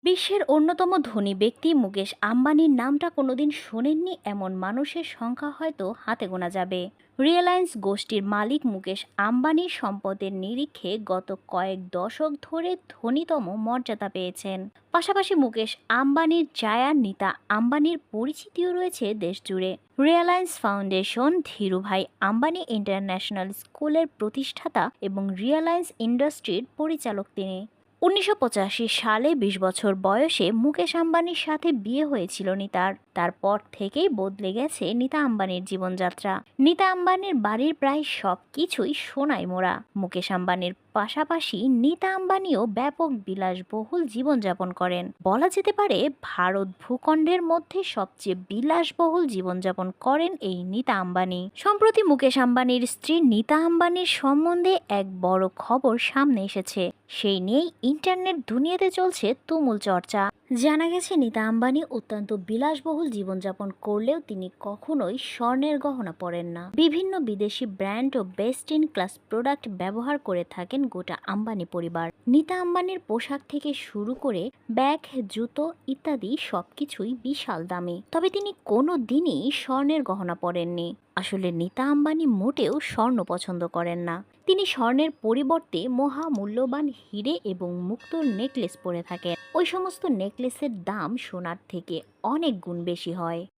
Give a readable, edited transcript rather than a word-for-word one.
বিশ্বের অন্যতম ধনী ব্যক্তি মুকেশ আম্বানির নামটা কোনোদিন শোনেননি এমন মানুষের সংখ্যা হয়তো হাতে গোনা যাবে। রিলায়েন্স গোষ্ঠীর মালিক মুকেশ আম্বানির সম্পদের নিরিখে গত কয়েক দশক ধরে ধনীতম মর্যাদা পেয়েছেন। পাশাপাশি মুকেশ আম্বানির জায়া নীতা আম্বানির পরিচিতিও রয়েছে দেশজুড়ে। রিলায়েন্স ফাউন্ডেশন, ধীরুভাই আম্বানি ইন্টারন্যাশনাল স্কুলের প্রতিষ্ঠাতা এবং রিলায়েন্স ইন্ডাস্ট্রির পরিচালক তিনি। ১৯৮৫ সালে ২০ বছর বয়সে মুকেশ আম্বানির সাথে বিয়ে হয়েছিল নিতার। তারপর থেকেই বদলে গেছে নীতা আম্বানির জীবনযাত্রা। নীতা আম্বানির বাড়ির প্রায় সবকিছুই সোনায় মোড়া। মুকেশ আম্বানির পাশাপাশি নীতা আম্বানিও ব্যাপক বিলাসবহুল জীবনযাপন করেন। বলা যেতে পারে ভারত ভূখণ্ডের মধ্যে সবচেয়ে বিলাসবহুল জীবনযাপন করেন এই নীতা আম্বানি। সম্প্রতি মুকেশ আম্বানির স্ত্রী নীতা আম্বানির সম্বন্ধে এক বড় খবর সামনে এসেছে। সেই নিয়েই ইন্টারনেট দুনিয়াতে চলছে তুমুল চর্চা। জানা গেছে নীতা আম্বানি অত্যন্ত বিলাসবহুল জীবনযাপন করলেও তিনি কখনোই স্বর্ণের গহনা পরেন না। বিভিন্ন বিদেশি ব্র্যান্ড ও বেস্ট ইন ক্লাস প্রোডাক্ট ব্যবহার করে থাকেন গোটা আম্বানি পরিবার। নীতা আম্বানির পোশাক থেকে শুরু করে ব্যাগ, জুতো ইত্যাদি সবকিছুই বিশাল দামি। তবে তিনি কোনো দিনই স্বর্ণের গহনা পরেননি। আসলে নীতা আম্বানি মোটেও স্বর্ণ পছন্দ করেন না। তিনি স্বর্ণের পরিবর্তে মহামূল্যবান হিরে এবং মুক্তোর নেকলেস পরে থাকেন। ওই সমস্ত নেকলেসের দাম সোনার থেকে অনেক গুণ বেশি হয়।